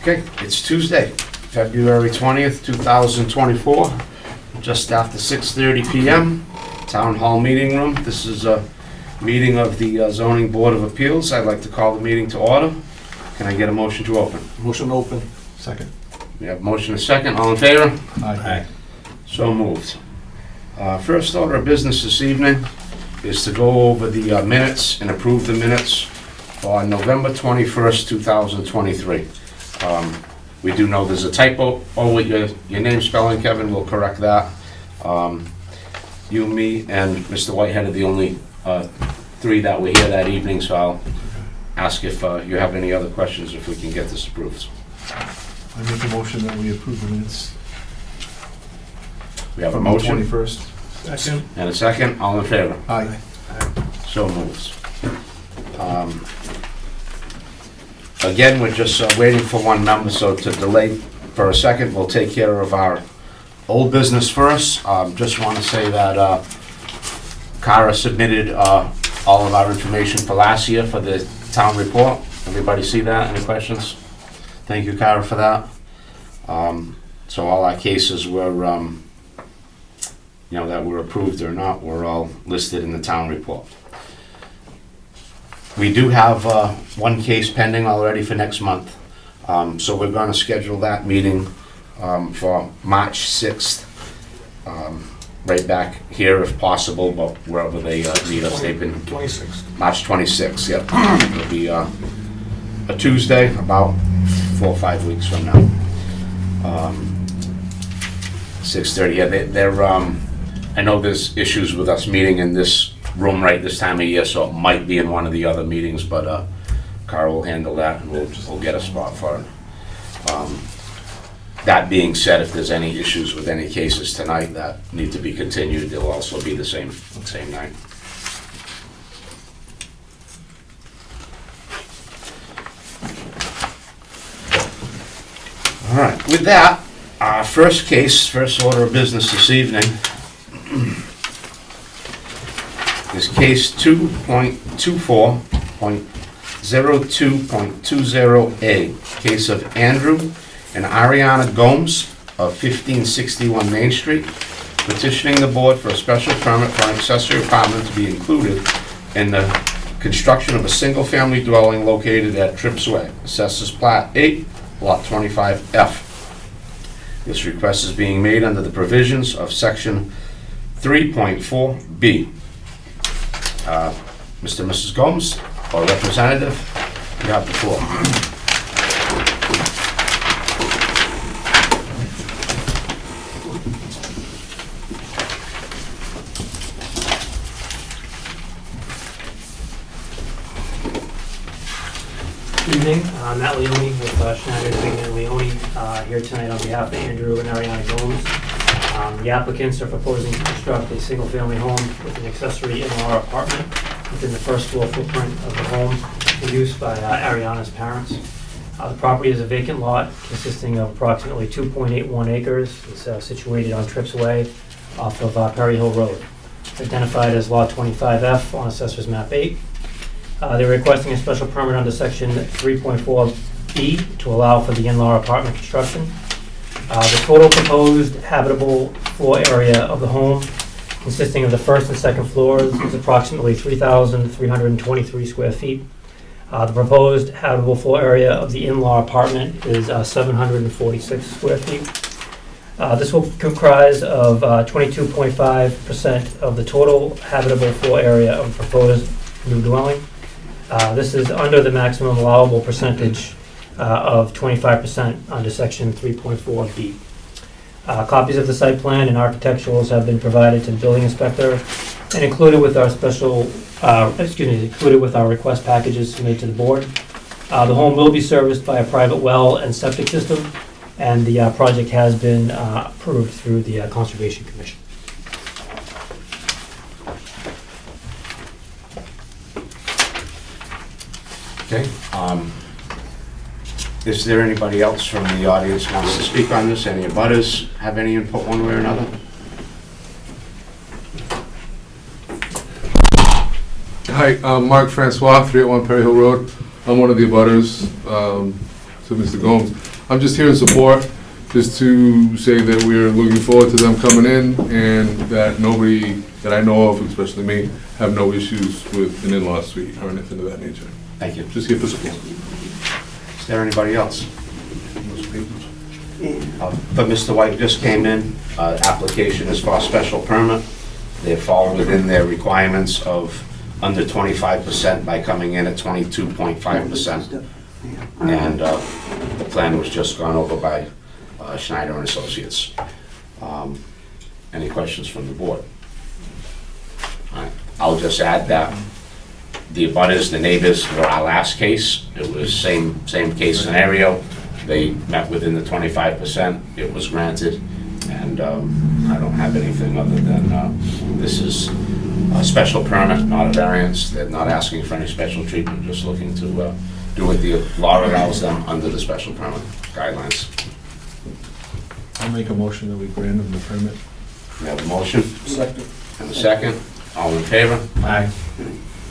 Okay, it's Tuesday, February 20th, 2024, just after 6:30 PM, Town Hall Meeting Room. This is a meeting of the Zoning Board of Appeals. I'd like to call the meeting to order. Can I get a motion to open? Motion open. Second. We have a motion and a second. All in favor? Aye. So moved. First order of business this evening is to go over the minutes and approve the minutes on November 21st, 2023. We do know there's a typo with your name spelling, Kevin, we'll correct that. You, me, and Mr. Whitehead are the only three that were here that evening, so I'll ask if you have any other questions, if we can get this approved. I make a motion that we approve the minutes. We have a From the motion 21st. Second. and a second, all in favor? Aye. So moves. Again, we're just waiting for one member, so to delay for a second, we'll take care of our old business first. Just want to say that Kara submitted all of our information for last year for the town report. Everybody see that? Any questions? Thank you, Kara, for that. So all our cases were, that were approved or not, were all listed in the town report. We do have one case pending already for next month, so we're going to schedule that meeting for March 6th, right back here if possible, but wherever they need us, they've been... 26th. March 26th, yep. It'll be a Tuesday, about 4 or 5 weeks from now. 6:30, yeah, they're I know there's issues with us meeting in this room right this time of year, so it might be in one of the other meetings, but Carl will handle that, and we'll get a spot for it. That being said, if there's any issues with any cases tonight that need to be continued, they'll also be the same night. All right, with that, our first order of business this evening is case 2.24.02.20A, case of Andrew and Ariana Gomes of 1561 Main Street, petitioning the board for a special permit for an accessory apartment to be included in the construction of a single-family dwelling located at Trips Way, Assessors Plat 8, Lot 25F. This request is being made under the provisions of Section 3.4B. Mr. and Mrs. Gomes, or representative, you have the floor. Good evening, Matt Leone with Schneider, Clayton and Leone, here tonight on behalf of Andrew and Ariana Gomes. The applicants are proposing to construct a single-family home with an accessory in-law apartment within the first floor footprint of the home for use by Ariana's parents. The property is a vacant lot consisting of approximately 2.81 acres. It's situated on Trips Way off of Perry Hill Road. It's identified as Lot 25F on Assessor's Map 8. They're requesting a special permit under Section 3.4B to allow for the in-law apartment construction. The total proposed habitable floor area of the home, consisting of the first and second floors, is approximately 3,323 square feet. The proposed habitable floor area of the in-law apartment is 746 square feet. This will comprise of 22.5% of the total habitable floor area of the proposed new dwelling. This is under the maximum allowable percentage of 25% under Section 3.4B. Copies of the site plan and architecturals have been provided to the building inspector and included with our included with our request packages submitted to the board. The home will be serviced by a private well and septic system, and the project has been approved through the Conservation Commission. Okay. Is there anybody else from the audience who wants to speak on this? Any abutters have any input one way or another? Hi, Mark Francois, 381 Perry Hill Road. I'm one of the abutters. to Mr. Gomes. I'm just here in support, just to say that we're looking forward to them coming in, and that nobody that I know of, especially me, have no issues with an in-law suite or anything of that nature. Thank you. Just here for support. Is there anybody else? But Mr. White just came in, application is for a special permit. They fall within their requirements of under 25% by coming in at 22.5%. And the plan was just gone over by Schneider and Associates. Any questions from the board? All right. I'll just add that the abutters, the neighbors, were our last case. It was same case scenario. They met within the 25%. It was granted, and I don't have anything other than this is a special permit, not a variance. They're not asking for any special treatment, just looking to do what the law allows them under the special permit guidelines. I'll make a motion that we grant them the permit. We have a motion? Second. And a second. All in favor? Aye.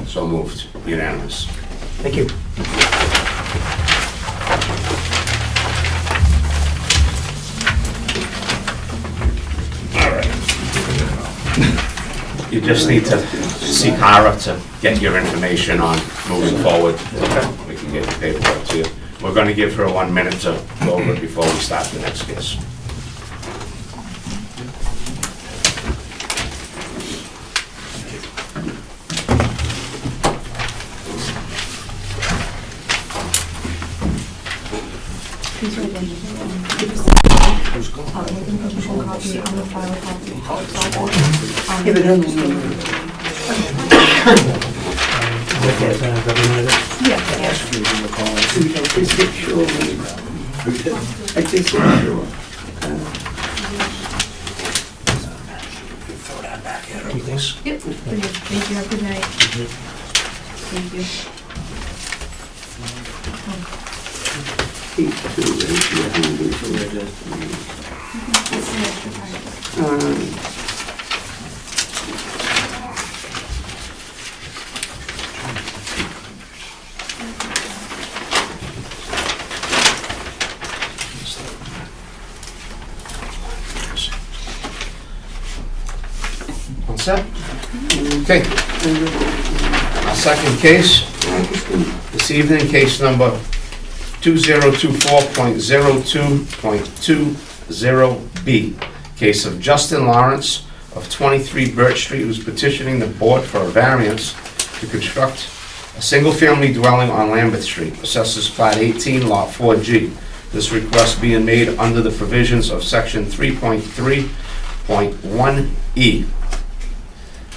So moved. Unanimous. Thank you. All right. You just need to see Kara to get your information on moving forward. We can get the paperwork to you. We're going to give her 1 minute to go over it before we start the next case. Please write in. Official copy on the file copy. Give it in. Yes. Please get sure. I just get sure. Throw that back here, please. Yep. Thank you. Have a good night. Thank you. Page 2, right? Yeah, I'm gonna do some of that. That's an extra packet. All set? Okay. Our second case this evening, case number 2024.02.20B. Case of Justin Lawrence of 23 Birch Street, who's petitioning the board for a variance to construct a single-family dwelling on Lambeth Street, Assessors Plat 18, Lot 4G. This request being made under the provisions of Section 3.3.1E.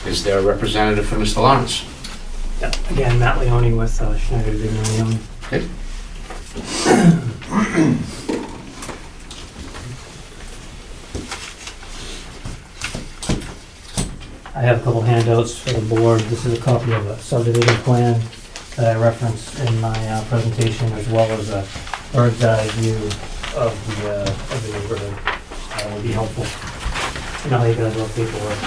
Is there a representative for Mr. Lawrence? Yeah, again, Matt Leone with Schneider Bigman Leone. Okay. I have a couple handouts for the board. This is a copy of a subdivision plan that I referenced in my presentation, as well as a bird's eye view of the neighborhood. That will be helpful. You know how you guys love paperwork.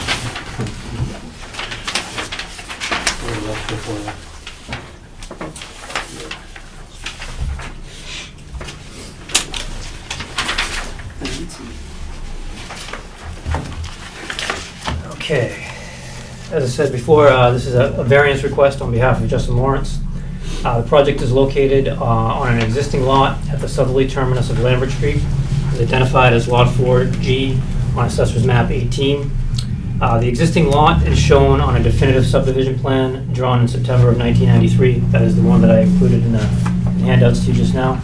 Very extra for you. Okay. As I said before, this is a variance request on behalf of Justin Lawrence. The project is located on an existing lot at the southerly terminus of Lambert Street. It's identified as Lot 4G on Assessor's Map 18. The existing lot is shown on a definitive subdivision plan drawn in September of 1993. That is the one that I included in the handouts to you just now.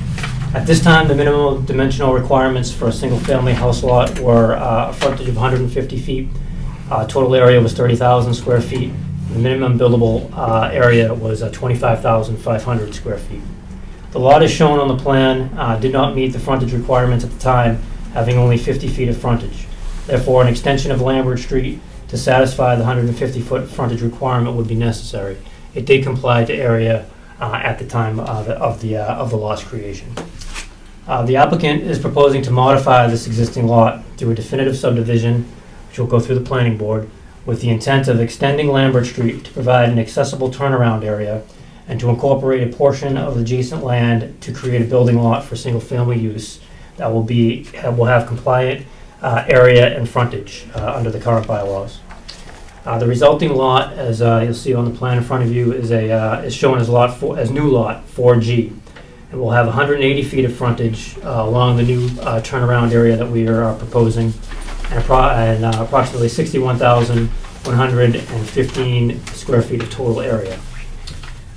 At this time, the minimum dimensional requirements for a single-family house lot were a frontage of 150 feet. Total area was 30,000 square feet. The minimum buildable area was 25,500 square feet. The lot as shown on the plan did not meet the frontage requirements at the time, having only 50 feet of frontage. Therefore, an extension of Lambert Street to satisfy the 150-foot frontage requirement would be necessary. It did comply to area at the time of the lot's creation. The applicant is proposing to modify this existing lot through a definitive subdivision, which will go through the planning board, with the intent of extending Lambert Street to provide an accessible turnaround area and to incorporate a portion of adjacent land to create a building lot for single-family use that will have compliant area and frontage under the current bylaws. The resulting lot, as you'll see on the plan in front of you, is shown as new lot 4G. It will have 180 feet of frontage along the new turnaround area that we are proposing, and approximately 61,115 square feet of total area.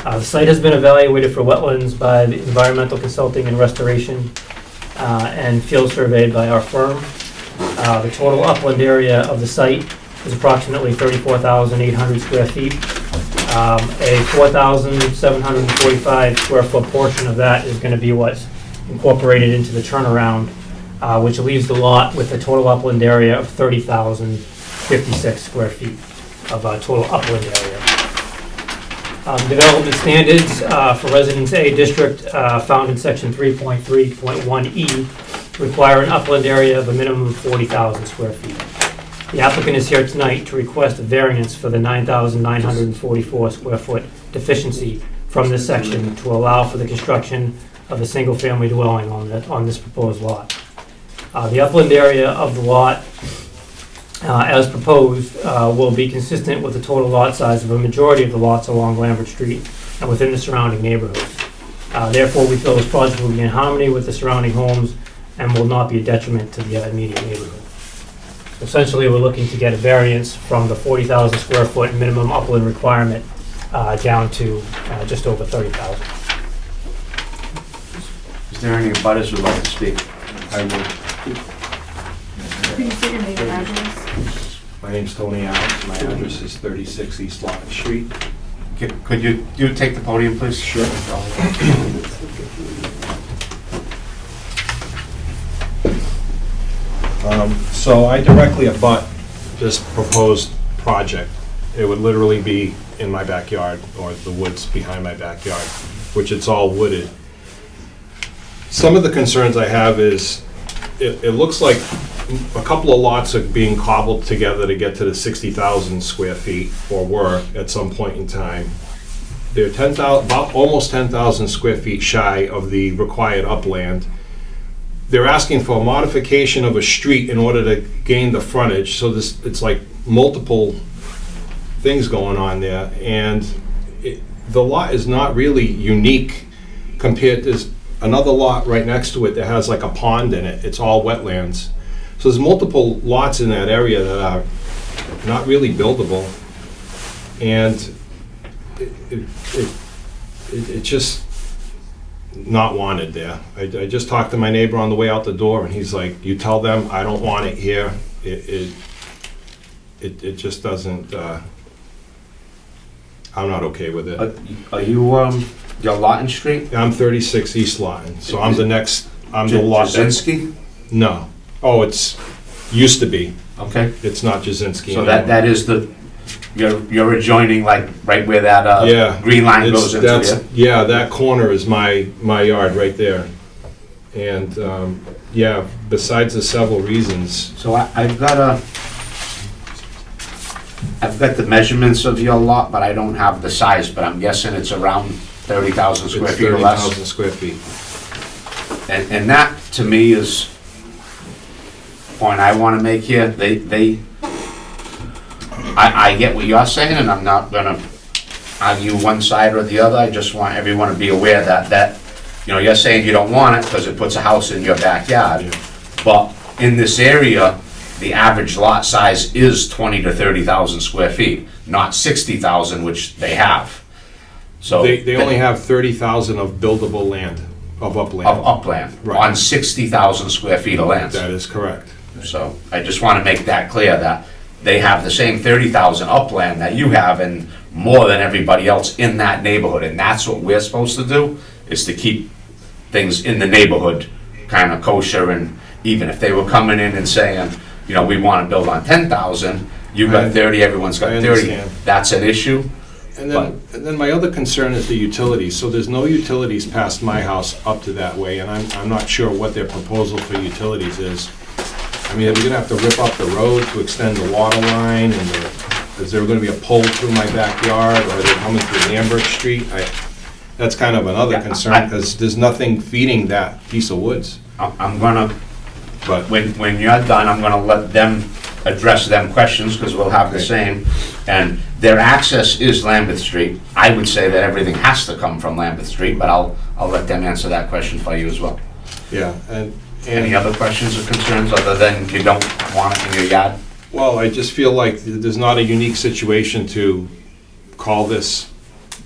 The site has been evaluated for wetlands by the environmental consulting and restoration and field surveyed by our firm. The total upland area of the site is approximately 34,800 square feet. A 4,745 square foot portion of that is going to be what's incorporated into the turnaround, which leaves the lot with a total upland area of 30,056 square feet of total upland area. Development standards for Residence A District found in Section 3.3.1E require an upland area of a minimum of 40,000 square feet. The applicant is here tonight to request a variance for the 9,944 square foot deficiency from this section to allow for the construction of a single-family dwelling on this proposed lot. The upland area of the lot, as proposed, will be consistent with the total lot size of a majority of the lots along Lambert Street and within the surrounding neighborhood. Therefore, we feel this project will be in harmony with the surrounding homes and will not be a detriment to the immediate neighborhood. Essentially, we're looking to get a variance from the 40,000 square foot minimum upland requirement down to just over 30,000. Is there any abutters who'd like to speak? I will. Can you state your name and address? My name's Tony Allen. My address is 36 East Lawton Street. Could you take the podium, please? Sure. So I directly abut this proposed project. It would literally be in my backyard or the woods behind my backyard, which it's all wooded. Some of the concerns I have is it looks like a couple of lots are being cobbled together to get to the 60,000 square feet, or were at some point in time. They're about almost 10,000 square feet shy of the required upland. They're asking for a modification of a street in order to gain the frontage, so it's like multiple things going on there, and the lot is not really unique compared to another lot right next to it that has like a pond in it. It's all wetlands. So there's multiple lots in that area that are not really buildable, and it's just not wanted there. I just talked to my neighbor on the way out the door, and he's like, "You tell them I don't want it here." It just doesn't. I'm not okay with it. Are you your Lawton Street? I'm 36 East Lawton, so I'm the next. I'm the lot. Jasinski? No. Oh, it's used to be. Okay. It's not Jasinski So anymore. that is you're adjoining, like right where that Yeah, green line goes into that's, there. yeah, that corner is my yard right there. And, yeah, besides the several reasons, So I've got the measurements of your lot, but I don't have the size, but I'm guessing it's around 30,000 square it's feet or less. 30,000 square feet. And that, to me, is the point I want to make here. I get what you're saying, and I'm not gonna argue one side or the other. I just want everyone to be aware that you're saying you don't want it because it puts a house in your backyard. But in this area, the average lot size is 20 to 30,000 square feet, not 60,000, which they have. So They only have 30,000 of buildable land, of upland. of upland Right. on 60,000 square feet of land. That is correct. So I just want to make that clear that they have the same 30,000 upland that you have and more than everybody else in that neighborhood. And that's what we're supposed to do, is to keep things in the neighborhood kind of kosher. And even if they were coming in and saying, we want to build on 10,000, you got 30, everyone's got I 30. understand. That's an issue. And then my other concern is the utilities. So there's no utilities past my house up to that way, and I'm not sure what their proposal for utilities is. I mean, are we gonna have to rip up the road to extend the water line, and is there gonna be a pole through my backyard, or are they coming through Lambert Street? That's kind of another Yeah, concern, because there's nothing feeding that piece of woods. I'm gonna, But, when you're done, I'm gonna let them address them questions, because we'll have the Okay. same. And their access is Lambeth Street. I would say that everything has to come from Lambeth Street, but I'll let them answer that question for you as well. yeah, and Any other questions or concerns, other than you don't want it in your yard? well, I just feel like there's not a unique situation to call this,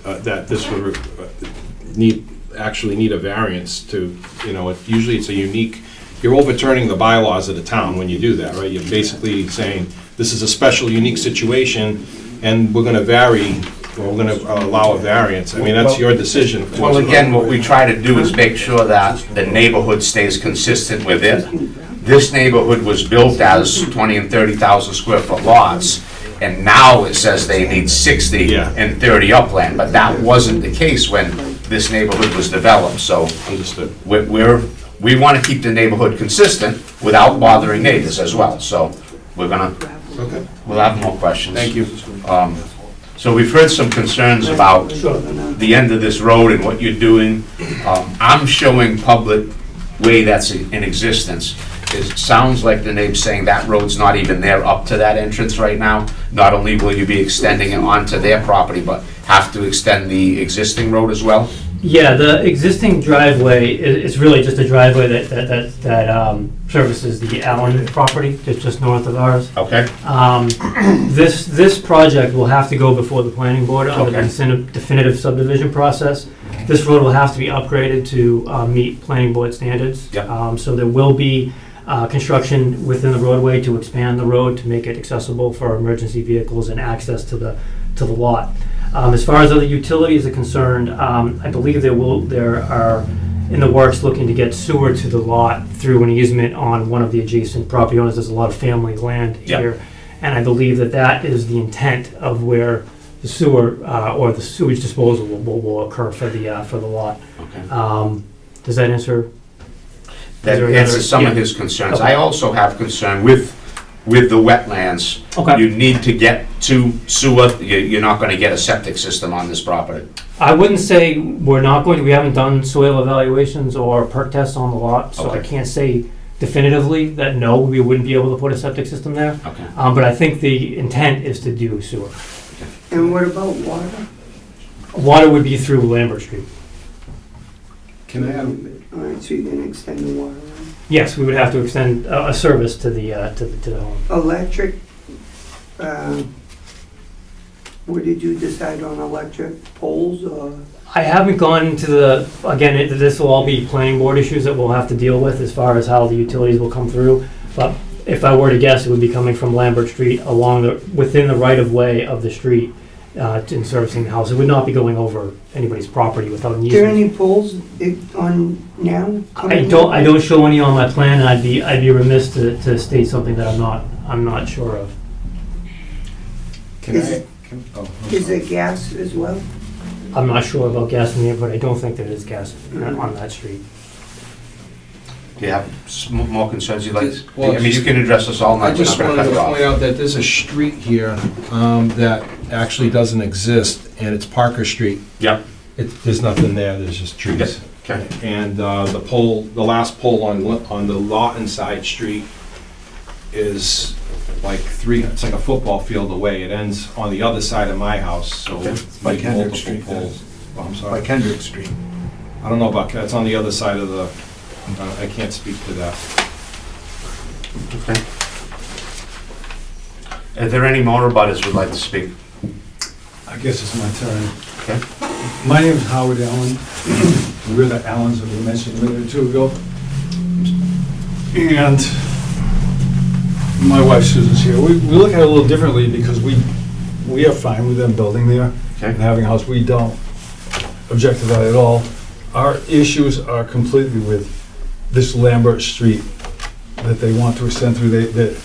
that this would actually need a variance to, usually it's a unique, you're overturning the bylaws of the town when you do that, right? You're basically saying, this is a special, unique situation, and we're gonna vary, or we're gonna allow a variance. I mean, that's your decision, of course. Well, again, what we try to do is make sure that the neighborhood stays consistent with it. This neighborhood was built as 20 and 30,000 square foot lots, and now it says they need 60 Yeah. and 30 upland, but that wasn't the case when this neighborhood was developed, so Understood. we want to keep the neighborhood consistent without bothering neighbors as well, so we'll have more questions. Thank you. So we've heard some concerns about the end of this road and what you're doing. I'm showing public way that's in existence. It sounds like the neighbor's saying that road's not even there up to that entrance right now. Not only will you be extending it onto their property, but have to extend the existing road as well? Yeah, the existing driveway is really just a driveway that services the Allen property, just north of ours. Okay? This project will have to go before the planning board under the Okay. definitive subdivision process. This road will have to be upgraded to meet planning board standards. Yep. So there will be construction within the roadway to expand the road to make it accessible for emergency vehicles and access to the lot. As far as other utilities are concerned, I believe there are in the works looking to get sewer to the lot through an easement on one of the adjacent property owners. There's a lot of family land Yep. here. And I believe that is the intent of where the sewer or the sewage disposal will occur for the lot. Okay. Does that answer? That Is there any answers other- some of yeah. his concerns. Okay. I also have concern with the wetlands. Okay. You need to get to sewer, you're not gonna get a septic system on this property. I wouldn't say we haven't done soil evaluations or perk tests on the lot, so I Okay. can't say definitively that no, we wouldn't be able to put a septic system there. Okay. But I think the intent is to do sewer. And what about water? Water would be through Lambert Street. Can I have, All right, so you're gonna extend the water line. Yes, we would have to extend a service to the home. Electric, what did you decide on electric poles or? I haven't gone into this will all be planning board issues that we'll have to deal with as far as how the utilities will come through. But if I were to guess, it would be coming from Lambert Street within the right of way of the street in servicing the house. It would not be going over anybody's property without an Is there easement. any poles on now? I don't show any on my plan, and I'd be remiss to state something that I'm not sure of. can Is- I? Oh, I'm Is sorry. there gas as well? I'm not sure about gas in there, but I don't think there is gas on that street. Do you have more concerns you'd like? Well, I mean, you can address us all I night, we're just not gonna wanted cut to you point off. out that there's a street here that actually doesn't exist, and it's Parker Street. Yep, There's nothing there, there's just trees. okay. And the last pole on the Lawton side street is like it's like a football field away. It ends on the other side of my house, so Okay. it's By like Kendrick multiple Street, poles. Oh, I'm By sorry. Kendrick Street. I don't know about, it's on the other side of the, I can't speak to that. Okay. Are there any more abutters who'd like to speak? I guess it's my turn. Okay. My name is Howard Allen. We're the Allens that we mentioned a minute or two ago. And my wife Susan's here. We look at it a little differently because we are fine with them building there and Okay. having a house. We don't object to that at all. Our issues are completely with this Lambert Street that they want to extend through.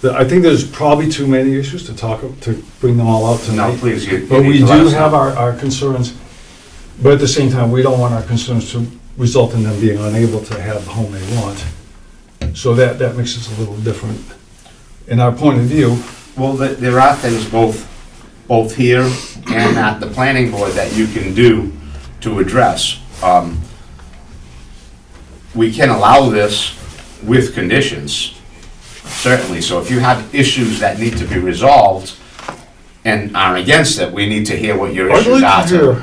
I think there's probably too many issues to bring them all out tonight. No, please, you But need we to let do us know. have our concerns, but at the same time, we don't want our concerns to result in them being unable to have the home they want. So that makes us a little different. In our point of view, Well, there are things both here and at the planning board that you can do to address. We can allow this with conditions, certainly. So if you have issues that need to be resolved and are against it, we need to hear what your I'd issues are. like to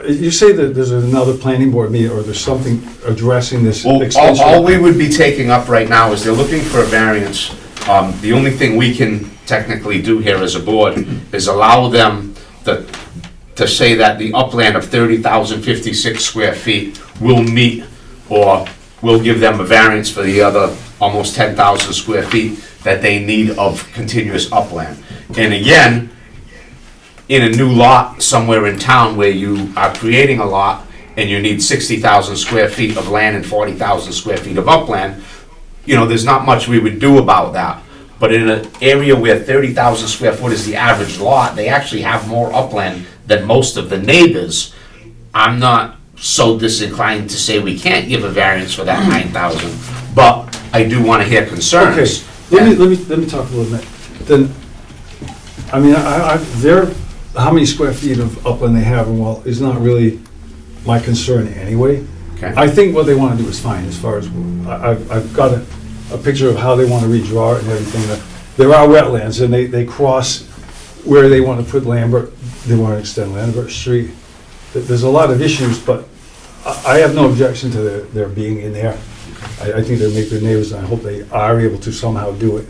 hear, you say that there's another planning board meeting, or there's something addressing this Well, extension? all we would be taking up right now is they're looking for a variance. The only thing we can technically do here as a board is allow them to say that the upland of 30,056 square feet will meet, or will give them a variance for the other almost 10,000 square feet that they need of continuous upland. And again, in a new lot somewhere in town where you are creating a lot and you need 60,000 square feet of land and 40,000 square feet of upland, you know, there's not much we would do about that. But in an area where 30,000 square foot is the average lot, they actually have more upland than most of the neighbors. I'm not so disinclined to say we can't give a variance for that 9,000, but I do want to hear Okay, concerns. let me talk a little bit. Then, I mean, how many square feet of upland they have, well, is not really my concern anyway. Okay. I think what they want to do is fine, as far as, I've got a picture of how they want to redraw it and everything. There are wetlands, and they cross where they want to put Lambert, they want to extend Lambert Street. There's a lot of issues, but I have no objection to their being in there. I think they make good neighbors, and I hope they are able to somehow do it.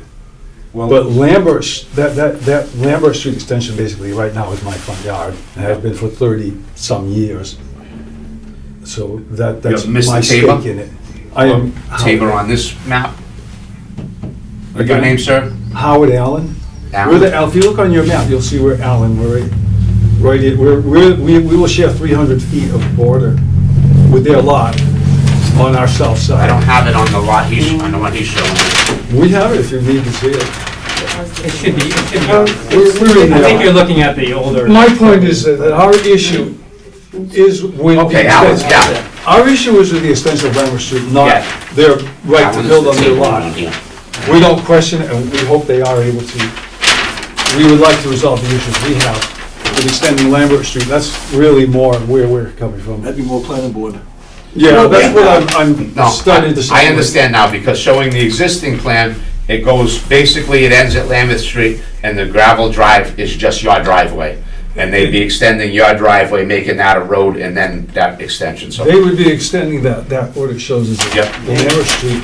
But Lambert, that Lambert Street extension basically right now is my front yard, and has been for 30-some years. So that's You're Mr. my Tabor? stake in it. I am Tabor on this map. What's your Again? name, sir? Howard Allen. Allen? If you look on your map, you'll see where Allen, we will share 300 feet of border with their lot on our south I side. don't have it on the lot on the one he's showing me. We have it if you need to see it. It should be, We're in I think you're there. looking at the older. My point is that our issue is with. Okay, Allen's, yeah. Our issue is with the extension of Lambert Street, not Yeah. their right to Allen is build the on their Tabor lot. one here. We don't question it, and we hope they are able to. We would like to resolve the issues we have with extending Lambert Street. That's really more where we're coming from. That'd be more planning board. Yeah, that's what I'm No, starting to say. I understand now, because showing the existing plan, it goes, basically it ends at Lambeth Street, and the gravel drive is just your driveway. And they'd be extending your driveway, making that a road, and then that extension, so. They would be extending that, what it shows is Yep. the Lambert Street.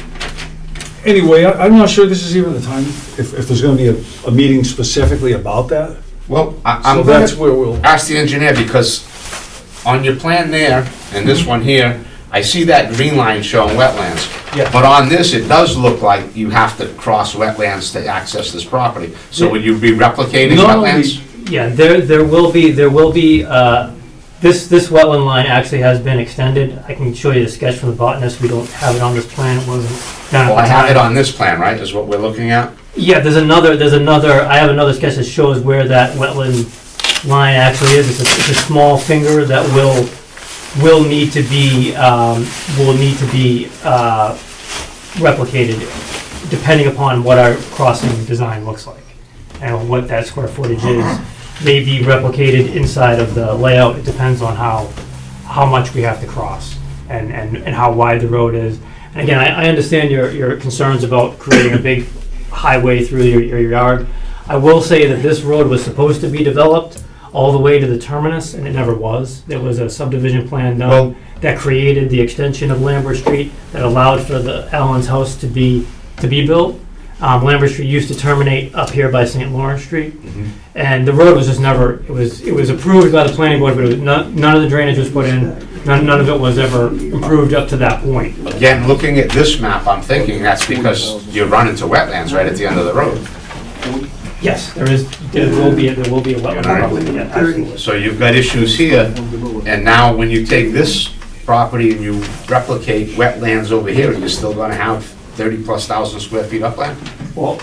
Anyway, I'm not sure this is even the time, if there's gonna be a meeting specifically about that. Well, So I'm that's gonna where we'll, ask the engineer, because on your plan there, and this one here, I see that green line showing wetlands. Yeah. But on this, it does look like you have to cross wetlands to access this property. So would you be replicating Not only- wetlands? Yeah, there will be, this wetland line actually has been extended. I can show you the sketch from the botanist. We don't have it on this plan. It wasn't done at Well, the I have it time. on this plan, right, is what we're looking at? Yeah, I have another sketch that shows where that wetland line actually is. It's a small finger that will need to be replicated depending upon what our crossing design looks like and what that square footage is. May be replicated inside of the layout. It depends on how much we have to cross and how wide the road is. And again, I understand your concerns about creating a big highway through your yard. I will say that this road was supposed to be developed all the way to the terminus, and it never was. There was a subdivision plan Well- done that created the extension of Lambert Street that allowed for the Allen's house to be built. Lambert Street used to terminate up here by St. Lawrence Street, and the road was just never, it was approved by the planning board, but it was none of the drainage was put in, none of it was ever improved up to that point. Again, looking at this map, I'm thinking that's because you run into wetlands right at the end of the road. Yes, there will be a wetland property, yeah, absolutely. So you've got issues here, and now when you take this property and you replicate wetlands over here, you're still gonna have 30+ thousand square feet upland? Well,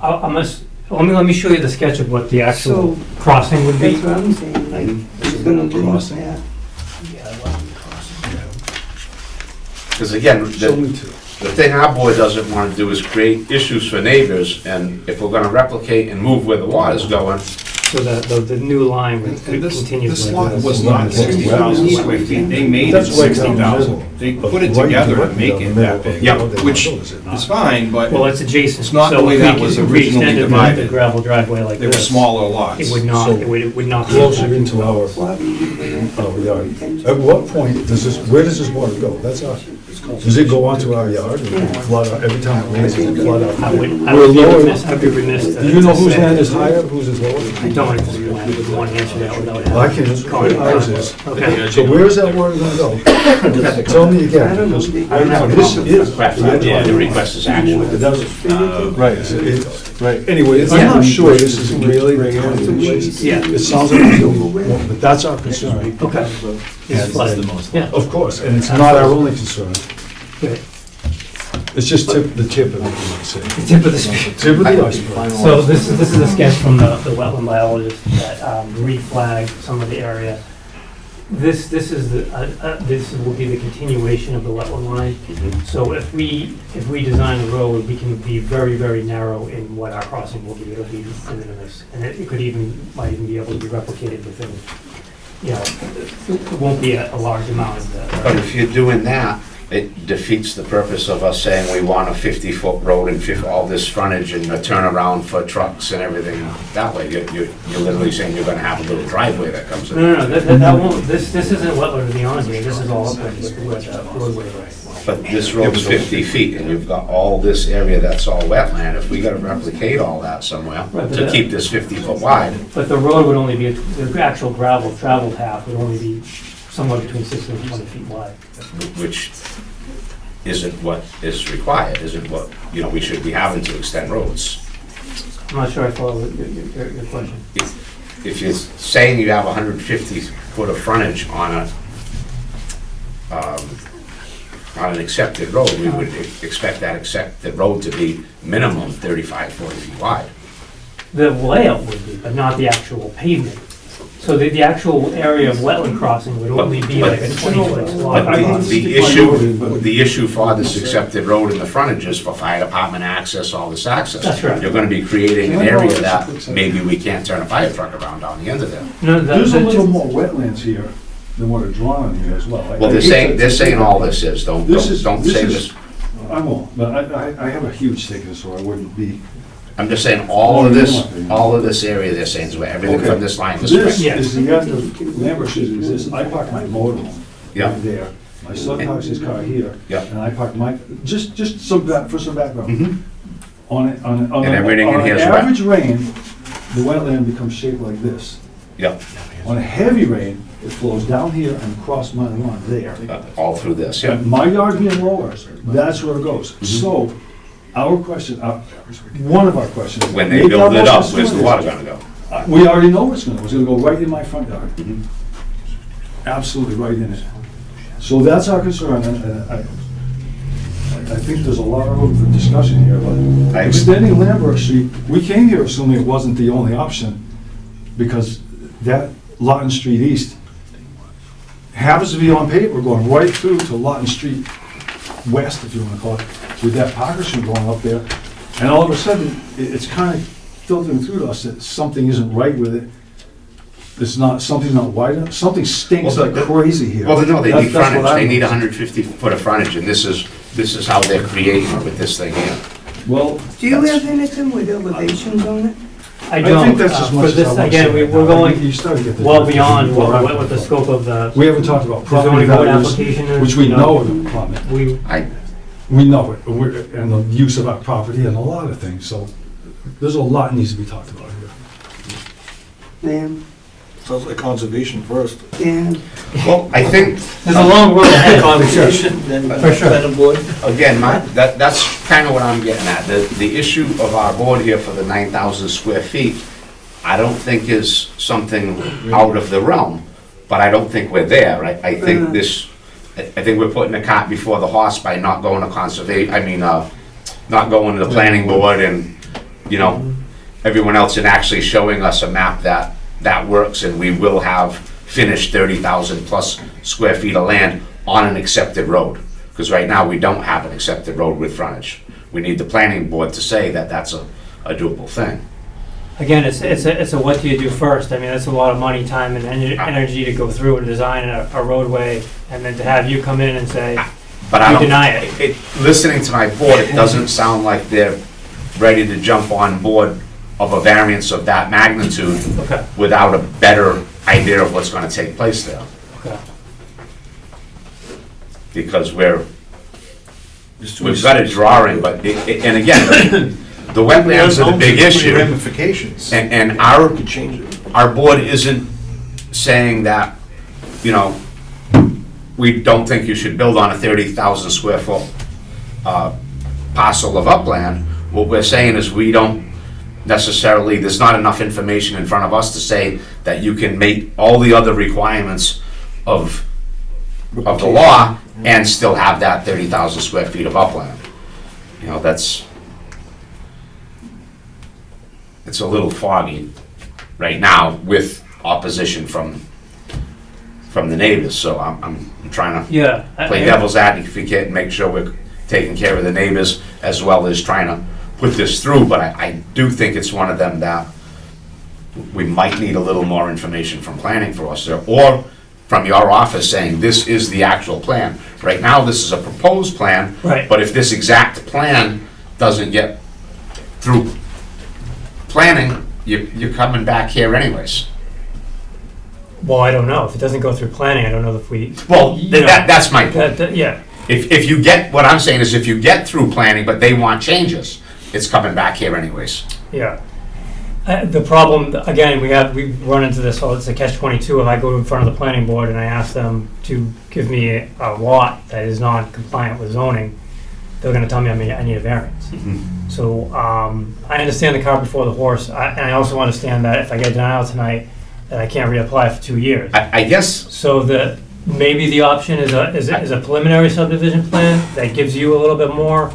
let me show you the sketch of what the actual So- crossing would be. That's what I'm saying, like, it's gonna lose that. Because again, show me too. the thing our board doesn't want to do is create issues for neighbors, and if we're gonna replicate and move where the water's going, So the new line would And this continue. lot was not 60,000 square feet, they made it That's right down the 60,000. middle. They But put it right together to directly make down it the that middle. big. Yeah, Which is it not? is fine, but Well, it's adjacent. It's not the So way if that we- was if we originally extended the divided. gravel driveway like they were this, smaller lots. it would not, So it would not be. Closer into our yard. At what point does this, where does this water go? That's our, does it go onto our yard and flood out, every time it rains, it flood out? I would We're be lower- remiss, I'd be remiss to. Do you know to whose say- land is higher, whose is lower? I don't at this point, I wouldn't want to answer that without. Well, I can, ours is. Okay. So where is that water gonna go? Tell me again, because right now, this is. Yeah, the request is action. It doesn't. Right, Right, anyway, I'm not sure this is really the kind of place. Yeah. It sounds like, it's- but that's our concern. Okay. It's flooded. Yeah. Of course, and it's not our only concern. Good. It's just the tip of it, you might say. The tip of the spear. Tip of the iceberg. So this is a sketch from the wetland biologist that reflagged some of the area. This is this will be the continuation of the wetland line. So if we design a road, we can be very, very narrow in what our crossing will be. It'll be de minimis, and it could might even be able to be replicated within, you know, it won't be a large amount of But the. if you're doing that, it defeats the purpose of us saying we want a 50-foot road and all this frontage and a turnaround for trucks and everything that way. You're literally saying you're gonna have a little driveway that comes in. No, that won't, this isn't wetland to be honest with you. This is all upland with where the roadway is. But this road's 50 feet, and you've got all this area that's all wetland. If we gotta replicate all that somewhere Right, but to that- keep this 50-foot wide, But the road would only be, the actual gravel travel path would only be somewhere between 16 and 20 feet wide. which isn't what is required, isn't what, we should be having to extend roads. I'm not sure I follow your question. If you're saying you have 150 foot of frontage on an accepted road, we would expect that accepted road to be minimum 35, 40 feet wide. The layout would be, but not the actual pavement. So the actual area of wetland crossing would only be like a 20-foot swath. But the issue for this accepted road in the frontage is for fire department access, all this access. That's right. You're gonna be creating an area that maybe we can't turn a fire truck around down the end of there. No, There's a little more wetlands here than what are drawn on here as well. Well, they're saying all this is, don't say this. I won't, but I have a huge stake in this, so I wouldn't be. I'm just saying, all of this area they're saying is where everything from this line to This spring. Yeah. is the end of Lambert Street, is this, I park my motorhome Yeah. right there. My son parks his car here. Yeah. And I park my, just for some background. Mhm. On And everything in an here is wet. average rain, the wetland becomes shaped like this. Yep, On a heavy rain, it flows down here and across my lawn there. all through this, yeah. And my yard being lower, that's where it goes. Mm-hmm. So, our question, one of our questions. When they maybe build our it up, most where's the is- water gonna go? We already know where it's gonna go. It's gonna go right in my front yard. Mhm. Absolutely right in it. So that's our concern, and I think there's a lot of room for discussion here, but I- extending Lambert Street, we came here assuming it wasn't the only option, because that Lawton Street East happens to be on paper going right through to Lawton Street West, if you wanna call it, with that Parker Street going up there, and all of a sudden, it's kind of filtering through to us that something isn't right with it. It's not, something's not wide enough, something stinks Well, like the- crazy here. Well, no, they need That's what frontage, I'm- they need 150 foot of frontage, and this is how they're creating with this thing here. Well, Do you have anything with elevations on it? I I don't, think that's as for much as I this, want to again, say. we're You going started to get the- well beyond what the scope of the We haven't talked about the property zoning code values, application is. which we know are the problem. We, We know it, and the use of our property and a lot of things, so there's a lot needs to be talked about here. Dan, Sounds like conservation first. Dan, Well, I think, there's a long road ahead of conversation. For sure. again, that's kind of what I'm getting at. The issue of our board here for the 9,000 square feet, I don't think is something out of the realm, but I don't think we're there. I think I think we're putting the cart before the horse by not going to not going to the planning board and, everyone else and actually showing us a map that works, and we will have finished 30,000 plus square feet of land on an accepted road. Because right now, we don't have an accepted road with frontage. We need the planning board to say that that's a doable thing. Again, it's a what do you do first? I mean, that's a lot of money, time, and energy to go through and design a roadway, and then to have you come in and say, But I you don't. deny it. Listening to my board, it doesn't sound like they're ready to jump on board of a variance of that magnitude Okay, without a better idea of what's gonna take place there. okay. Because we've got a drawing, but, and again, the wetlands are the big issue. Ramifications. And our, Could change it. our board isn't saying that, you know, we don't think you should build on a 30,000 square foot parcel of upland. What we're saying is we don't necessarily, there's not enough information in front of us to say that you can meet all the other requirements of the law and still have that 30,000 square feet of upland. You know, it's a little foggy right now with opposition from the neighbors, so I'm trying to Yeah. play devil's advocate and make sure we're taking care of the neighbors as well as trying to put this through, but I do think it's one of them that we might need a little more information from planning for us there, or from your office saying this is the actual plan. Right now, this is a proposed plan. Right. But if this exact plan doesn't get through planning, you're coming back here anyways. Well, I don't know. If it doesn't go through planning, I don't know if we. Well, you know, that's my point. Yeah, If you get, what I'm saying is if you get through planning, but they want changes, it's coming back here anyways. yeah. The problem, again, we run into this, it's a catch-22. If I go in front of the planning board and I ask them to give me a lot that is not compliant with zoning, they're gonna tell me I need a variance. So, I understand the cart before the horse, and I also understand that if I get denial tonight, that I can't reapply for 2 years. I guess, So maybe the option is a preliminary subdivision plan that gives you a little bit more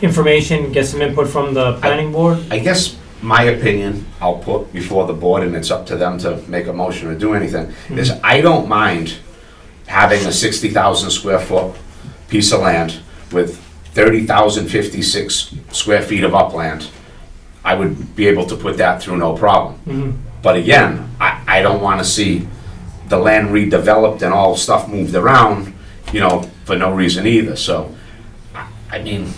information, get some input from the planning board? I guess my opinion, I'll put before the board, and it's up to them to make a motion or do anything, is I don't mind having a 60,000 square foot piece of land with 30,056 square feet of upland. I would be able to put that through no problem. But again, I don't want to see the land redeveloped and all stuff moved around, you know, for no reason either. So, I mean,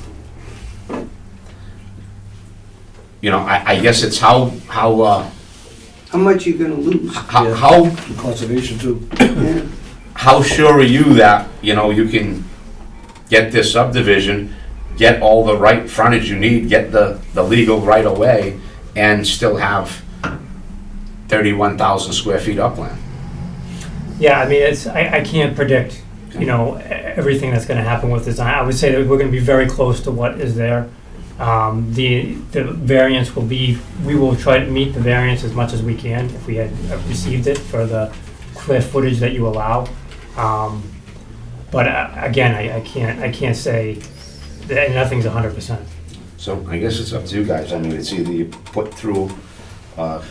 you know, I guess it's how much you gonna lose? how Conservation too. Yeah. how sure are you that, you know, you can get this subdivision, get all the right frontage you need, get the legal right of way, and still have 31,000 square feet upland? Yeah, I mean, I can't predict, you know, everything that's gonna happen with design. I would say that we're gonna be very close to what is there. The variance will be, we will try to meet the variance as much as we can if we had received it for the square footage that you allow. But again, I can't say that nothing's 100%. So I guess it's up to you guys. I mean, it's either you put through a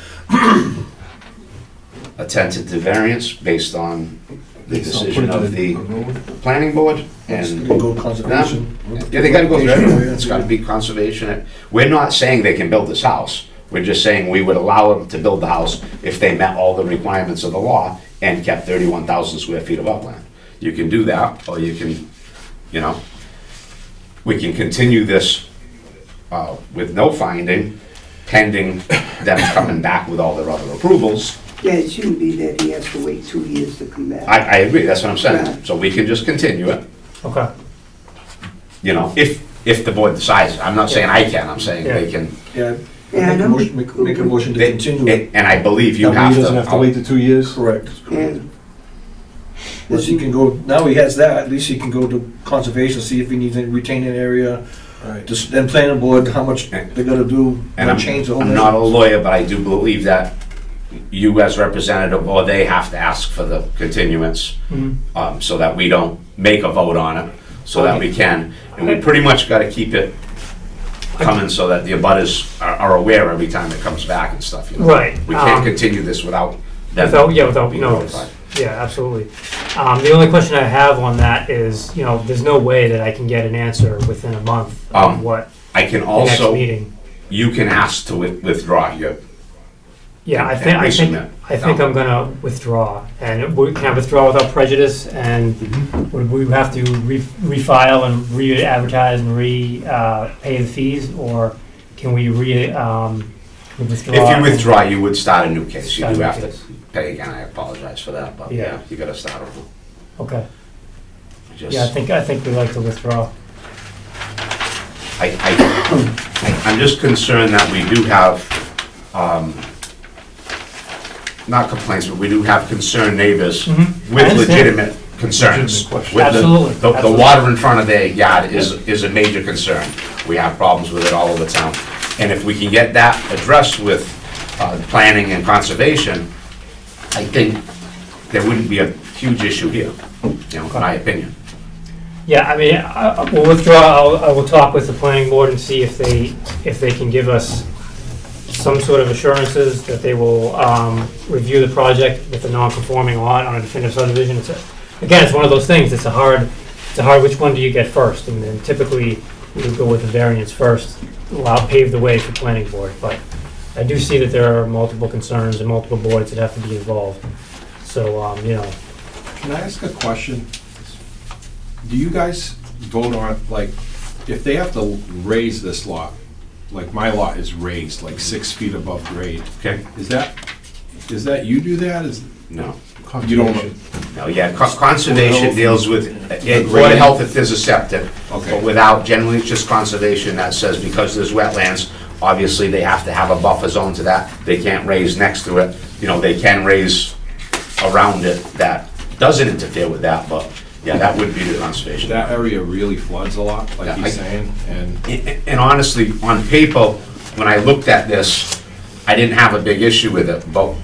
tentative variance based on the decision of the planning board and Go conservation. yeah, they gotta go through everything. It's gotta be conservation. We're not saying they can build this house. We're just saying we would allow them to build the house if they met all the requirements of the law and kept 31,000 square feet of upland. You can do that, or you can, you know, we can continue this with no finding, pending them coming back with all their other approvals. Yeah, it shouldn't be that he has to wait 2 years to come back. I agree, that's what I'm saying. Right. So we can just continue it, Okay. you know, if the board decides. I'm not saying I can, I'm saying they can. Yeah, Yeah, I know. make a motion to They- continue it. And I believe you That way have he to. doesn't have to wait the 2 years? Correct. Yeah. At least he can go, now he has that, at least he can go to conservation, see if he needs any retaining area. Just then planning board, how much they gotta do, And and change the whole. I'm not a measurements. lawyer, but I do believe that you as representative, or they have to ask for the continuance, so that we don't make a vote on it, so that we can. And we pretty much gotta keep it coming so that the abutters are aware every time it comes back and stuff, you know? Right. We can't continue this without them. Without being notice. notified. Yeah, absolutely. The only question I have on that is, you know, there's no way that I can get an answer within a month of what I can the next also, meeting. you can ask to withdraw Yeah, and resubmit. I think I'm gonna withdraw, and can I withdraw without prejudice, and would we have to refile and re-advertise and pay the fees, or can we withdraw? If you withdraw, you would start a new case. You Start do a new have to case. pay again. I apologize for that, but Yeah. yeah, you gotta start over. Okay, Just- yeah, I think we'd like to withdraw. I'm just concerned that we do have, not complaints, but we do have concerned neighbors Mhm. I with understand. legitimate concerns. With the- Absolutely, The absolutely. water in front of their yard is a major concern. We have problems with it all over town. And if we can get that addressed with planning and conservation, I think there wouldn't be a huge issue here, you know, in my opinion. Yeah, I mean, we'll withdraw, I will talk with the planning board and see if they can give us some sort of assurances that they will review the project with a non-conforming lot on a definitive subdivision. Again, it's one of those things, it's a hard, which one do you get first? And then typically, we would go with the variance first, pave the way for planning board. But I do see that there are multiple concerns and multiple boards that have to be involved. So, you know, Can I ask a question? Do you guys vote on, like, if they have to raise this lot, like my lot is raised like 6 feet above grade, Okay? is that you do that? No. You don't? No, yeah, conservation deals with, Board of Health if there's a septic. Okay. But without, generally, it's just conservation that says because there's wetlands, obviously they have to have a buffer zone to that. They can't raise next to it. You know, they can raise around it that doesn't interfere with that, but yeah, that would be the conservation. That area really floods a lot, like Yeah, he's saying, and And honestly, on paper, when I looked at this, I didn't have a big issue with it, but,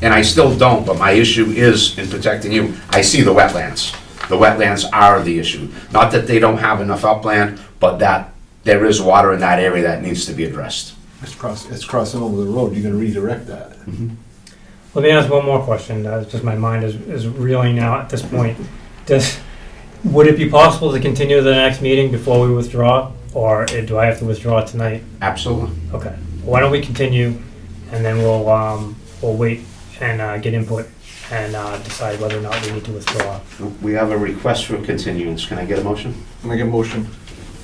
and I still don't, but my issue is in protecting you. I see the wetlands. The wetlands are the issue. Not that they don't have enough upland, but that there is water in that area that needs to be addressed. It's crossing over the road, you're gonna redirect that. let me ask one more question, just my mind is reeling now at this point. Would it be possible to continue to the next meeting before we withdraw, or do I have to withdraw tonight? Absolutely. Okay, why don't we continue, and then we'll wait and get input and decide whether or not we need to withdraw. We have a request for continuance. Can I get a motion? Make a motion.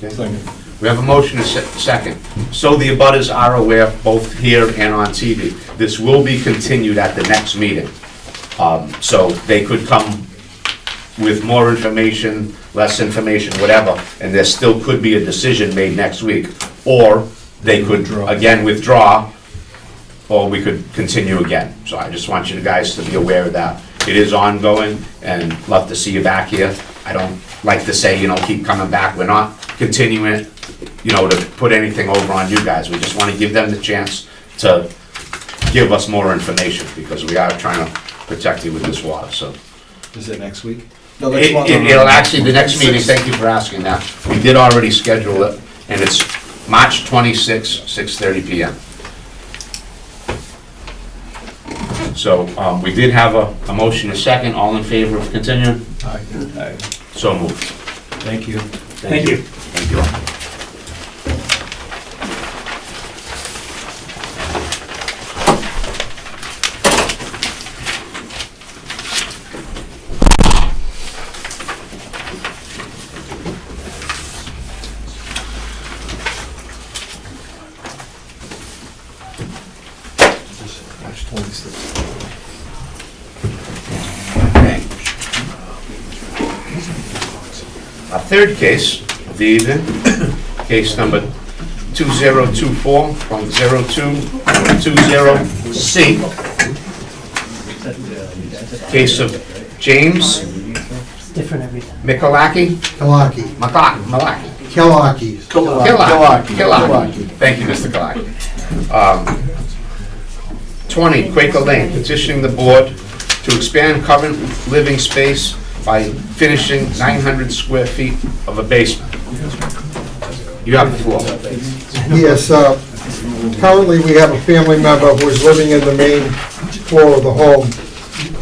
Okay. We have a motion and second. So the abutters are aware, both here and on TV, this will be continued at the next meeting. So they could come with more information, less information, whatever, and there still could be a decision made next week. Or they could, again, withdraw, or we could continue again. So I just want you guys to be aware of that. It is ongoing, and love to see you back here. I don't like to say, you know, keep coming back. We're not continuing it, you know, to put anything over on you guys. We just want to give them the chance to give us more information, because we are trying to protect you with this water, so. is it next week? No, that's one. It'll actually, the next meeting, thank you for asking that. We did already schedule it, and it's March 26, 6:30 PM. So, we did have a motion, a second. All in favor of continuing? Aye. So moved. Thank you. Thank you. Thank you all. March 26th. Okay. Our third case of the evening, case number 2024.0220C. Case of James It's different every time. Mikalaki? Kalaki. Malaki. Kilaki. Kilaki. Thank you, Mr. Kalaki. 20 Quaker Lane, petitioning the board to expand current living space by finishing 900 square feet of a basement. You have the floor. Yes, currently we have a family member who is living in the main floor of the home.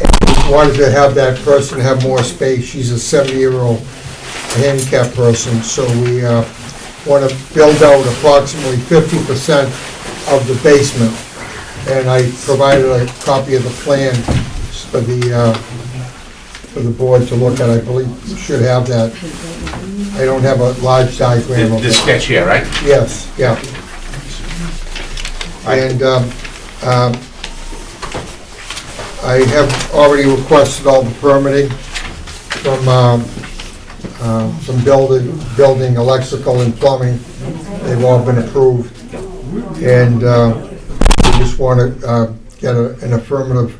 And wanted to have that person have more space. She's a 70-year-old handicapped person, so we want to build out approximately 50% of the basement. and I provided a copy of the plan for the board to look at. I believe you should have that. I don't have a large diagram of This it. sketch here, right? Yes, yeah. And I have already requested all the permitting from building, electrical and plumbing. They've all been approved. And we just want to get an affirmative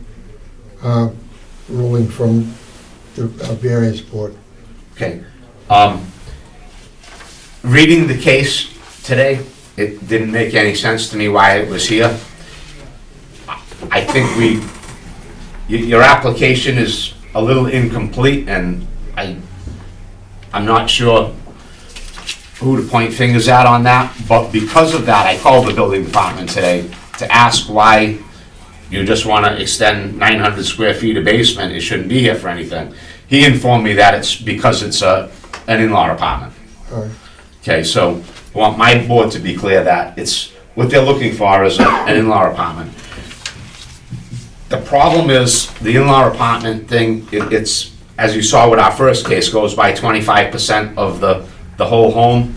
ruling from the variance board. Okay. Reading the case today, it didn't make any sense to me why it was here. I think your application is a little incomplete, and I'm not sure who to point fingers at on that, but because of that, I called the building department today to ask why you just want to extend 900 square feet of basement, it shouldn't be here for anything. He informed me that it's because it's an in-law apartment. All right. Okay, so I want my board to be clear that it's, what they're looking for is an in-law apartment. The problem is, the in-law apartment thing, it's, as you saw with our first case, goes by 25% of the whole home.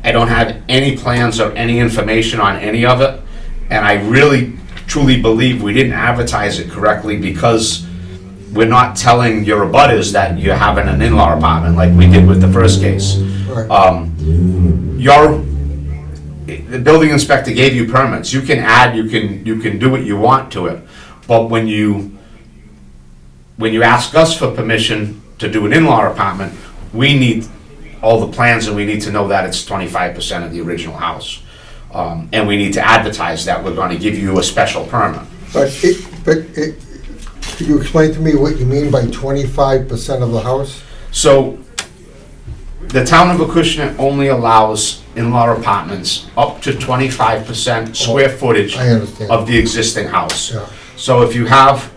I don't have any plans or any information on any of it, and I really truly believe we didn't advertise it correctly because we're not telling your abutters that you're having an in-law apartment like we did with the first case. Right. The building inspector gave you permits. You can add, you can do what you want to it. But when you ask us for permission to do an in-law apartment, we need all the plans and we need to know that it's 25% of the original house. And we need to advertise that we're gonna give you a special permit. But could you explain to me what you mean by 25% of the house? So, the town of Acushnet only allows in-law apartments up to 25% square footage I understand. of the existing house. Yeah. So if you have,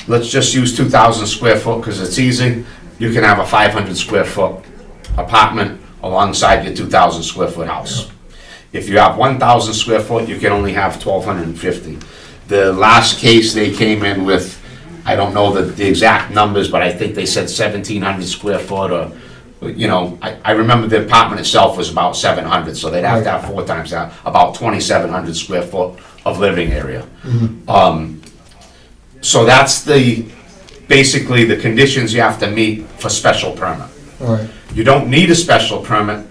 let's just use 2,000 square foot because it's easy, you can have a 500 square foot apartment alongside your 2,000 square foot house. If you have 1,000 square foot, you can only have 1,250. The last case they came in with, I don't know the exact numbers, but I think they said 1,700 square foot or, you know, I remember the apartment itself was about 700, so they'd have to have 4 times that, about 2,700 square foot of living area. So that's basically the conditions you have to meet for special permit. All right. You don't need a special permit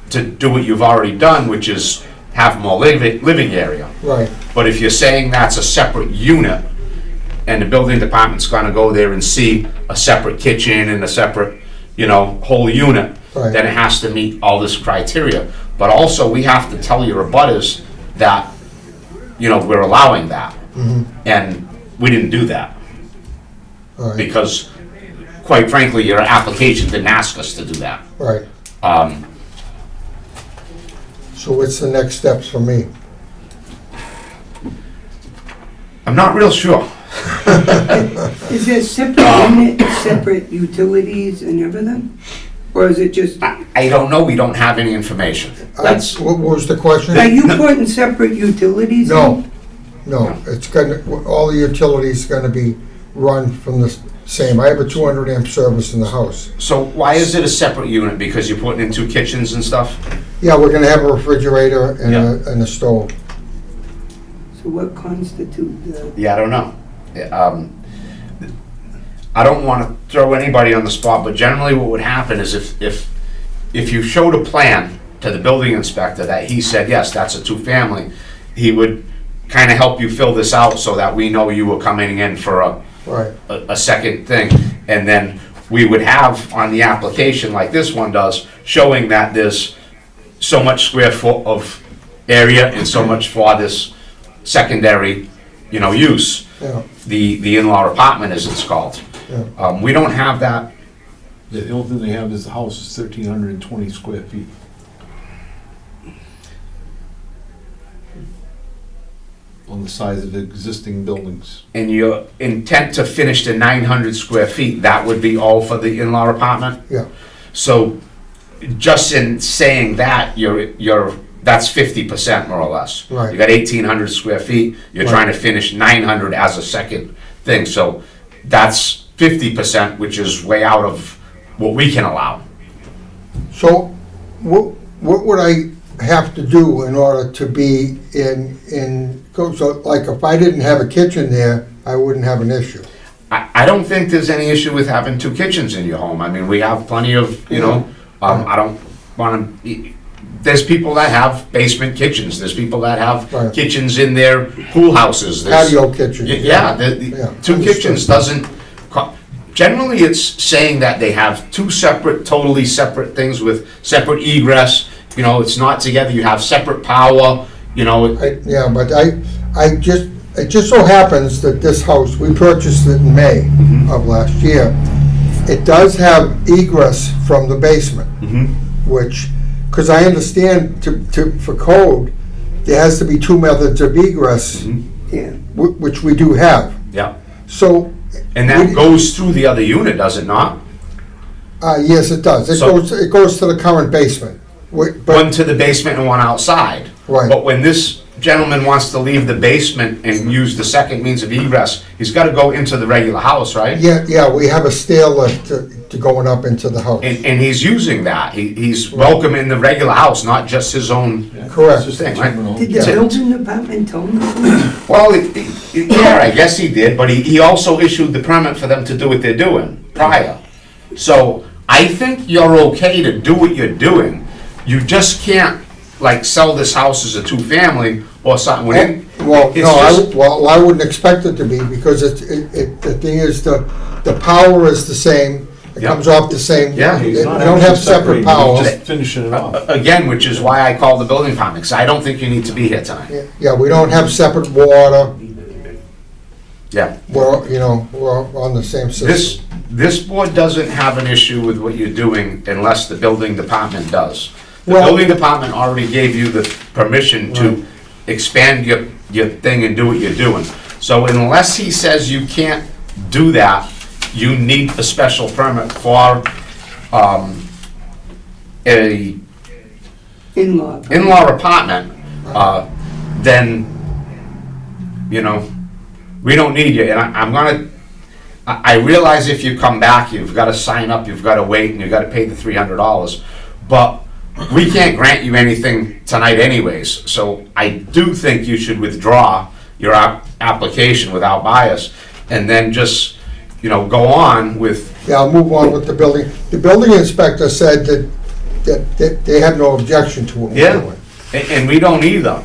to do what you've already done, which is have more living area. Right. But if you're saying that's a separate unit, and the building department's gonna go there and see a separate kitchen and a separate, you know, whole unit, Right. then it has to meet all this criteria. But also, we have to tell your abutters that, you know, we're allowing that. And we didn't do that, All right. because, quite frankly, your application didn't ask us to do that. Right. So what's the next steps for me? I'm not real sure. Is there separate unit, separate utilities and everything? Or is it just, I don't know, we don't have any information. That's, What was the question? are you putting separate utilities in? No, it's gonna, all the utilities gonna be run from the same. I have a 200 amp service in the house. so why is it a separate unit? Because you're putting in 2 kitchens and stuff? Yeah, we're gonna have a refrigerator and a stove. So what constitutes the, Yeah, I don't know. I don't want to throw anybody on the spot, but generally what would happen is if you showed a plan to the building inspector that he said, yes, that's a 2-family, he would kind of help you fill this out so that we know you were coming in for Right. a second thing. And then we would have on the application, like this one does, showing that there's so much square foot of area and so much for this secondary, you know, use. Yeah, The in-law apartment, as it's called. yeah. We don't have that. The only thing they have is the house is 1,320 square feet. On the size of the existing buildings. And your intent to finish the 900 square feet, that would be all for the in-law apartment? Yeah. So, just in saying that, that's 50% more or less. Right. You got 1,800 square feet, you're Right. trying to finish 900 as a second thing, so that's 50%, which is way out of what we can allow. So what would I have to do in order to be so like if I didn't have a kitchen there, I wouldn't have an issue? I don't think there's any issue with having two kitchens in your home. I mean, we have plenty of, I don't wanna, there's people that have basement kitchens, there's people that have Right. kitchens in their pool houses. There's- Patio kitchen. Yeah, Yeah, two understood. kitchens doesn't, generally it's saying that they have two separate, totally separate things with separate egress, it's not together, you have separate power, Yeah, but it just so happens that this house, we purchased it in May of last year. It does have egress from the basement, which, because I understand for code, there has to be two methods of egress, Yeah. which we do have. yeah. So, And that goes through the other unit, does it not? yes, it does. It So- goes to the current basement. But, One to the basement and one outside. Right. But when this gentleman wants to leave the basement and use the second means of egress, he's gotta go into the regular house, right? yeah, we have a stair lift to going up into the house. And he's using that. He's welcome in the regular house, not just his own Correct. thing, right? Did the Yeah. building department tell them? Well, yeah, I guess he did, but he also issued the permit for them to do what they're doing prior. So I think you're okay to do what you're doing. You just can't, like, sell this house as a two-family or something. Well, It's no, just- I wouldn't expect it to be, because the thing is, the power is the same, it Yeah. comes off the same. Yeah. We He's don't have separate power. Just finishing it off. Again, which is why I called the building department, because I don't think you need to be here tonight. Yeah, we don't have separate water, Yeah. we're on the same system. This board doesn't have an issue with what you're doing unless the building department does. The Well- building department already gave you the permission to expand your thing and do what you're doing. So unless he says you can't do that, you need a special permit for, a In-law. in-law apartment, then, we don't need you. And I realize if you come back, you've got to sign up, you've got to wait, and you've got to pay the $300. But we can't grant you anything tonight anyways. So I do think you should withdraw your application without bias, and then just, go on with, Yeah, I'll move on with the building. The building inspector said that they have no objection to what we're Yeah. doing. and we don't either.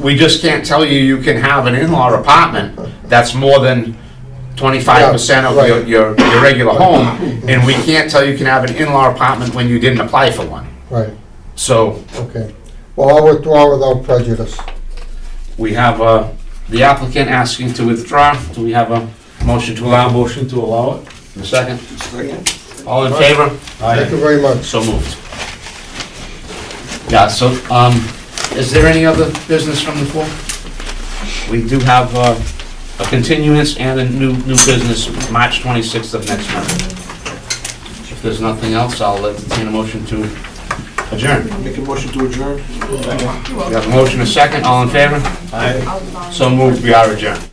We just can't tell you you can have an in-law apartment that's more than 25% of Yeah, right. your regular home, and we can't tell you can have an in-law apartment when you didn't apply for one. Right, So okay. Well, I'll withdraw without prejudice. we have the applicant asking to withdraw. Do we have a motion to allow? Motion to allow it? A second? All in favor? Thank you very much. So moved. Yeah, so, is there any other business from the floor? We do have a continuance and a new business, March 26th of next month. If there's nothing else, I'll entertain a motion to adjourn. Make a motion to adjourn? We have a motion, a second, all in favor? So moved, we are adjourned.